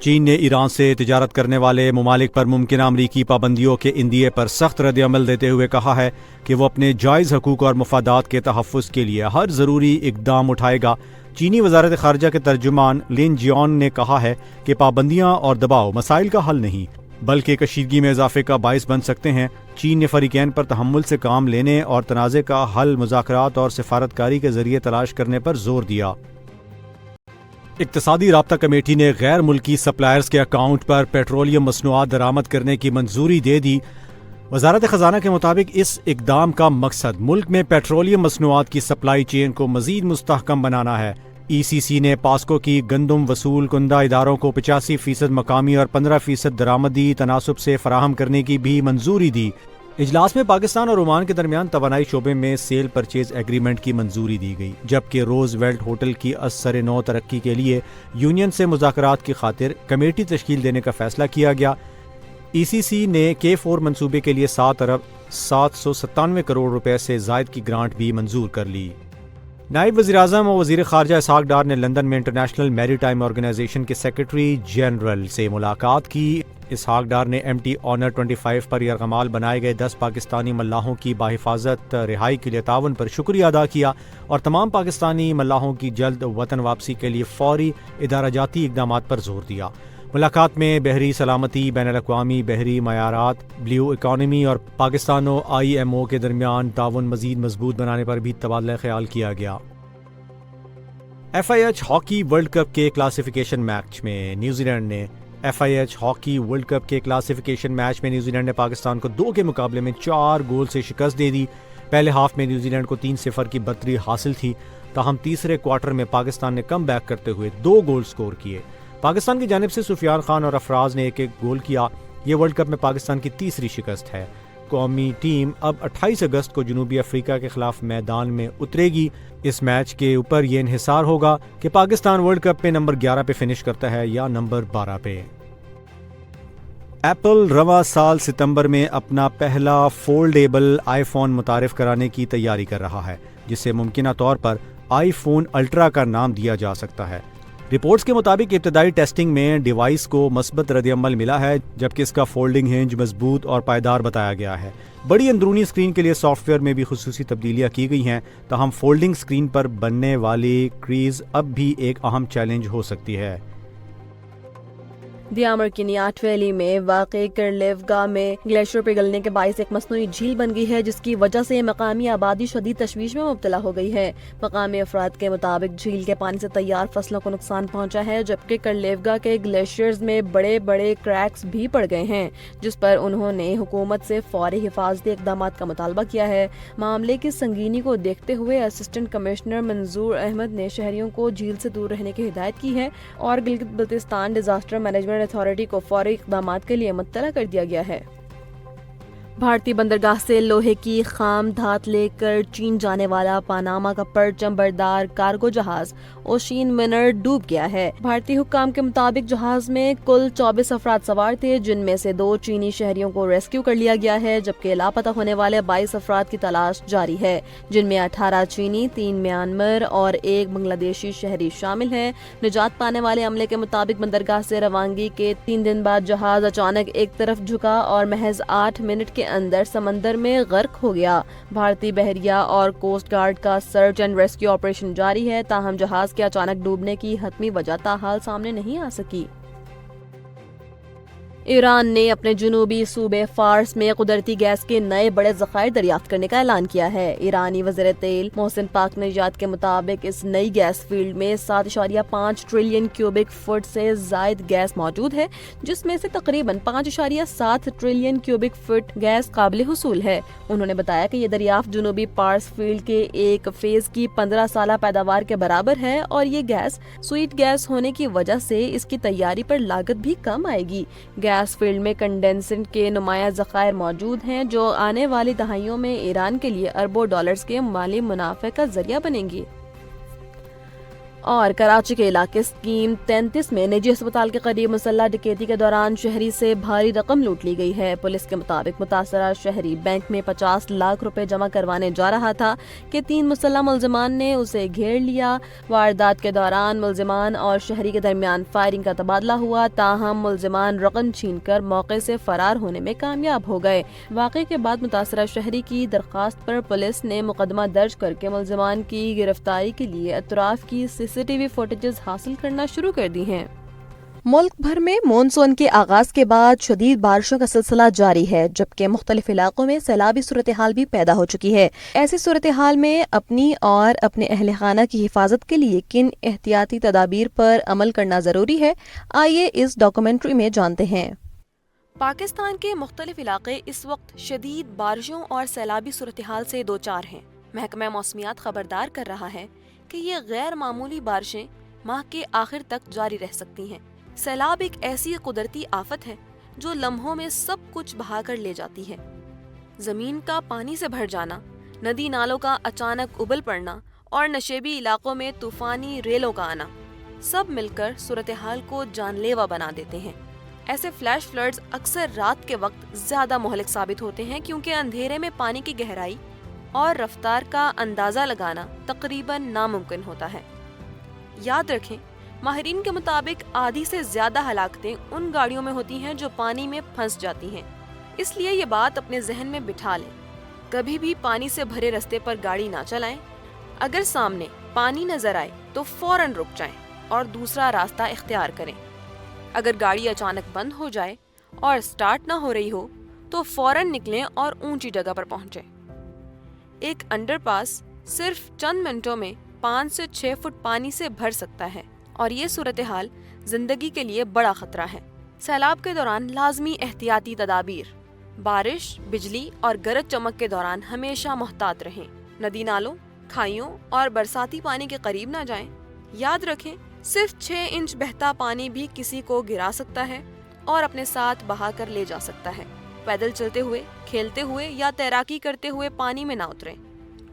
چین نے ایران سے تجارت کرنے والے ممالک پر ممکنہ امریکی پابندیوں کے عندیے پر سخت رد عمل دیتے ہوئے کہا ہے کہ وہ اپنے جائز حقوق اور مفادات کے تحفظ کے لیے ہر ضروری اقدام اٹھائے گا۔ چینی وزارت خارجہ کے ترجمان لن جیون نے کہا ہے کہ پابندیاں اور دباؤ مسائل کا حل نہیں بلکہ کشیدگی میں اضافے کا باعث بن سکتے ہیں۔ چین نے فریقین پر تحمل سے کام لینے اور تنازع کا حل مذاکرات اور سفارتکاری کے ذریعے تلاش کرنے پر زور دیا۔ اقتصادی رابطہ کمیٹی نے غیر ملکی سپلائرز کے اکاؤنٹ پر پیٹرولیم مصنوعات درآمد کرنے کی منظوری دے دی۔ وزارت خزانہ کے مطابق اس اقدام کا مقصد ملک میں پیٹرولیم مصنوعات کی سپلائی چین کو مزید مستحکم بنانا ہے۔ ای سی سی نے پاسکو کی گندم وصول کنندہ اداروں کو 85% مقامی اور 15% درآمدی تناسب سے فراہم کرنے کی بھی منظوری دی۔ اجلاس میں پاکستان اور عمان کے درمیان توانائی شعبے میں سیل پرچیز ایگریمنٹ کی منظوری دی گئی، جبکہ روز ویلٹ ہوٹل کی از سر نو ترقی کے لیے یونین سے مذاکرات کی خاطر کمیٹی تشکیل دینے کا فیصلہ کیا گیا۔ ای سی سی نے K4 منصوبے کے لیے 7 ارب 797 کروڑ روپے سے زائد کی گرانٹ بھی منظور کر لی۔ نائب وزیراعظم اور وزیر خارجہ اسحاق ڈار نے لندن میں انٹرنیشنل میری ٹائم آرگنائزیشن کے سیکرٹری جنرل سے ملاقات کی۔ اسحاق ڈار نے MT آنر 25 پر یرغمال بنائے گئے 10 پاکستانی ملاحوں کی بحفاظت رہائی کے لیے تعاون پر شکریہ ادا کیا اور تمام پاکستانی ملاحوں کی جلد وطن واپسی کے لیے فوری ادارہ جاتی اقدامات پر زور دیا۔ ملاقات میں بحری سلامتی، بین الاقوامی بحری معیارات، بلیو اکانومی اور پاکستان و IMO کے درمیان تعاون مزید مضبوط بنانے پر بھی تبادلہ خیال کیا گیا۔ FIH ہاکی ورلڈ کپ کے کلاسیفیکیشن میچ میں نیوزی لینڈ نے FIH ہاکی ورلڈ کپ کے کلاسیفیکیشن میچ میں نیوزی لینڈ نے پاکستان کو 2 کے مقابلے میں 4 گول سے شکست دے دی۔ پہلے ہاف میں نیوزی لینڈ کو 3-0 کی برتری حاصل تھی، تاہم تیسرے کوارٹر میں پاکستان نے کم بیک کرتے ہوئے 2 گول سکور کیے۔ پاکستان کی جانب سے سفیان خان اور افراز نے ایک گول کیا۔ یہ ورلڈ کپ میں پاکستان کی تیسری شکست ہے۔ قومی ٹیم اب 28 اگست کو جنوبی افریقہ کے خلاف میدان میں اترے گی۔ اس میچ کے اوپر یہ انحصار ہوگا کہ پاکستان ورلڈ کپ میں نمبر 11 پہ فنش کرتا ہے یا نمبر 12 پہ۔ ایپل رواں سال ستمبر میں اپنا پہلا فولڈیبل آئی فون متعارف کرانے کی تیاری کر رہا ہے، جسے ممکنہ طور پر آئی فون الٹرا کا نام دیا جا سکتا ہے۔ رپورٹس کے مطابق ابتدائی ٹیسٹنگ میں ڈیوائس کو مثبت رد عمل ملا ہے، جبکہ اس کا فولڈنگ ہینج مضبوط اور پائیدار بتایا گیا ہے۔ بڑی اندرونی اسکرین کے لیے سافٹ ویئر میں بھی خصوصی تبدیلیاں کی گئی ہیں، تاہم فولڈنگ اسکرین پر بننے والی کریز اب بھی ایک اہم چیلنج ہو سکتی ہے۔ دیامر کی نیاٹ ویلی میں واقع کرلیوگا میں گلیشیئر پگھلنے کے باعث ایک مصنوعی جھیل بن گئی ہے، جس کی وجہ سے مقامی آبادی شدید تشویش میں مبتلا ہو گئی ہے۔ مقامی افراد کے مطابق جھیل کے پانی سے تیار فصلوں کو نقصان پہنچا ہے، جبکہ کرلیوگا کے گلیشیئرز میں بڑے بڑے کریکس بھی پڑ گئے ہیں، جس پر انہوں نے حکومت سے فوری حفاظتی اقدامات کا مطالبہ کیا ہے۔ معاملے کی سنگینی کو دیکھتے ہوئے اسسٹنٹ کمشنر منظور احمد نے شہریوں کو جھیل سے دور رہنے کی ہدایت کی ہے اور Gilgit Baltistan disaster management authority کو فوری اقدامات کے لیے مطلع کر دیا گیا ہے۔ بھارتی بندرگاہ سے لوہے کی خام دھات لے کر چین جانے والا پاناما کا پرچم بردار کارگو جہاز اوشین ونر ڈوب گیا ہے۔ بھارتی حکام کے مطابق جہاز میں کل 24 افراد سوار تھے، جن میں سے 2 چینی شہریوں کو ریسکیو کر لیا گیا ہے، جبکہ لاپتہ ہونے والے 22 افراد کی تلاش جاری ہے، جن میں 18 چینی، 3 میانمار اور 1 بنگلہ دیشی شہری شامل ہیں۔ نجات پانے والے عملے کے مطابق بندرگاہ سے روانگی کے 3 دن بعد جہاز اچانک ایک طرف جھکا اور محض 8 منٹ کے اندر سمندر میں غرق ہو گیا۔ بھارتی بحریہ اور کوسٹ گارڈ کا سرچ اینڈ ریسکیو آپریشن جاری ہے، تاہم جہاز کے اچانک ڈوبنے کی حتمی وجہ تاحال سامنے نہیں آ سکی۔ ایران نے اپنے جنوبی صوبے فارس میں قدرتی گیس کے نئے بڑے ذخائر دریافت کرنے کا اعلان کیا ہے۔ ایرانی وزیر تیل محسن پاک نژاد کے مطابق اس نئی گیس فیلڈ میں 7.5 ٹریلین کیوبک فٹ سے زائد گیس موجود ہے، جس میں سے تقریباً 5.7 ٹریلین کیوبک فٹ گیس قابل حصول ہے۔ انہوں نے بتایا کہ یہ دریافت جنوبی پارس فیلڈ کے ایک فیز کی 15 سالہ پیداوار کے برابر ہے اور یہ گیس سویٹ گیس ہونے کی وجہ سے اس کی تیاری پر لاگت بھی کم آئے گی۔ گیس فیلڈ میں کنڈینسنٹ کے نمایاں ذخائر موجود ہیں، جو آنے والی دہائیوں میں ایران کے لیے اربوں ڈالرز کے مالی منافع کا ذریعہ بنیں گی۔ اور کراچی کے علاقے اسکیم 33 میں نجی اسپتال کے قریب مسلح ڈکیتی کے دوران شہری سے بھاری رقم لوٹ لی گئی ہے۔ پولیس کے مطابق متاثرہ شہری بینک میں 50 لاکھ روپے جمع کروانے جا رہا تھا کہ 3 مسلح ملزمان نے اسے گھیر لیا۔ واردات کے دوران ملزمان اور شہری کے درمیان فائرنگ کا تبادلہ ہوا، تاہم ملزمان رقم چھین کر موقع سے فرار ہونے میں کامیاب ہو گئے۔ واقعے کے بعد متاثرہ شہری کی درخواست پر پولیس نے مقدمہ درج کر کے ملزمان کی گرفتاری کے لیے اطراف کی CCTV فوٹیجز حاصل کرنا شروع کر دی ہیں۔ ملک بھر میں مونسون کے آغاز کے بعد شدید بارشوں کا سلسلہ جاری ہے، جبکہ مختلف علاقوں میں سیلابی صورتحال بھی پیدا ہو چکی ہے۔ ایسی صورتحال میں اپنی اور اپنے اہل خانہ کی حفاظت کے لیے کن احتیاطی تدابیر پر عمل کرنا ضروری ہے، آئیے اس ڈاکومنٹری میں جانتے ہیں۔ پاکستان کے مختلف علاقے اس وقت شدید بارشوں اور سیلابی صورتحال سے دوچار ہیں۔ محکمہ موسمیات خبردار کر رہا ہے کہ یہ غیر معمولی بارشیں ماہ کے آخر تک جاری رہ سکتی ہیں۔ سیلاب ایک ایسی قدرتی آفت ہے جو لمحوں میں سب کچھ بہا کر لے جاتی ہے۔ زمین کا پانی سے بھر جانا، ندی نالوں کا اچانک ابل پڑنا اور نشیبی علاقوں میں طوفانی ریلوں کا آنا، سب مل کر صورتحال کو جان لیوا بنا دیتے ہیں۔ ایسے فلیش فلڈز اکثر رات کے وقت زیادہ مہلک ثابت ہوتے ہیں کیونکہ اندھیرے میں پانی کی گہرائی اور رفتار کا اندازہ لگانا تقریباً ناممکن ہوتا ہے۔ یاد رکھیں، ماہرین کے مطابق آدھی سے زیادہ ہلاکتیں ان گاڑیوں میں ہوتی ہیں جو پانی میں پھنس جاتی ہیں۔ اس لیے یہ بات اپنے ذہن میں بٹھا لیں، کبھی بھی پانی سے بھرے رستے پر گاڑی نہ چلائیں۔ اگر سامنے پانی نظر آئے تو فوراً رک جائیں اور دوسرا راستہ اختیار کریں۔ اگر گاڑی اچانک بند ہو جائے اور سٹارٹ نہ ہو رہی ہو تو فوراً نکلیں اور اونچی جگہ پر پہنچیں۔ ایک انڈر پاس صرف چند منٹوں میں 5 سے 6 فٹ پانی سے بھر سکتا ہے اور یہ صورتحال زندگی کے لیے بڑا خطرہ ہے۔ سیلاب کے دوران لازمی احتیاطی تدابیر: بارش، بجلی اور گرج چمک کے دوران ہمیشہ محتاط رہیں۔ ندی نالوں، کھائیوں اور برساتی پانی کے قریب نہ جائیں۔ یاد رکھیں، صرف 6 انچ بہتا پانی بھی کسی کو گرا سکتا ہے اور اپنے ساتھ بہا کر لے جا سکتا ہے۔ پیدل چلتے ہوئے، کھیلتے ہوئے یا تیراکی کرتے ہوئے پانی میں نہ اتریں۔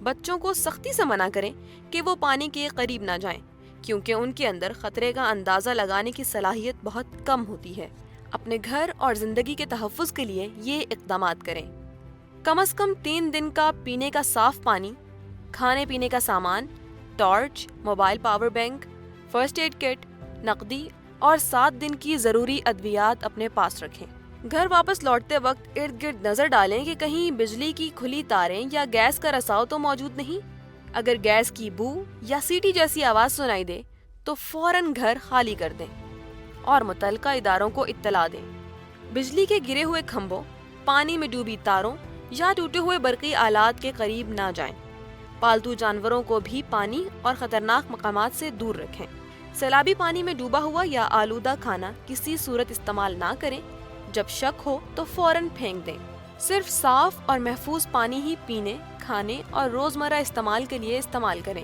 بچوں کو سختی سے منع کریں کہ وہ پانی کے قریب نہ جائیں کیونکہ ان کے اندر خطرے کا اندازہ لگانے کی صلاحیت بہت کم ہوتی ہے۔ اپنے گھر اور زندگی کے تحفظ کے لیے یہ اقدامات کریں۔ کم از کم 3 دن کا پینے کا صاف پانی، کھانے پینے کا سامان، torch, mobile power bank, first aid kit, نقدی اور 7 دن کی ضروری ادویات اپنے پاس رکھیں۔ گھر واپس لوٹتے وقت ارد گرد نظر ڈالیں کہ کہیں بجلی کی کھلی تاریں یا گیس کا رساؤ تو موجود نہیں۔ اگر گیس کی بو یا سیٹی جیسی آواز سنائی دے تو فوراً گھر خالی کر دیں اور متعلقہ اداروں کو اطلاع دیں۔ بجلی کے گرے ہوئے کھمبوں، پانی میں ڈوبی تاروں یا ٹوٹے ہوئے برقی آلات کے قریب نہ جائیں۔ پالتو جانوروں کو بھی پانی اور خطرناک مقامات سے دور رکھیں۔ سیلابی پانی میں ڈوبا ہوا یا آلودہ کھانا کسی صورت استعمال نہ کریں۔ جب شک ہو تو فوراً پھینک دیں۔ صرف صاف اور محفوظ پانی ہی پینے، کھانے اور روزمرہ استعمال کے لیے استعمال کریں۔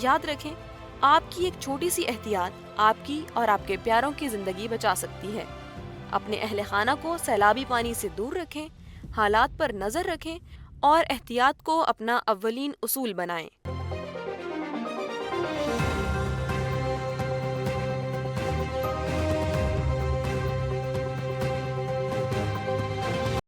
یاد رکھیں، آپ کی ایک چھوٹی سی احتیاط آپ کی اور آپ کے پیاروں کی زندگی بچا سکتی ہے۔ اپنے اہل خانہ کو سیلابی پانی سے دور رکھیں، حالات پر نظر رکھیں اور احتیاط کو اپنا اولین اصول بنائیں۔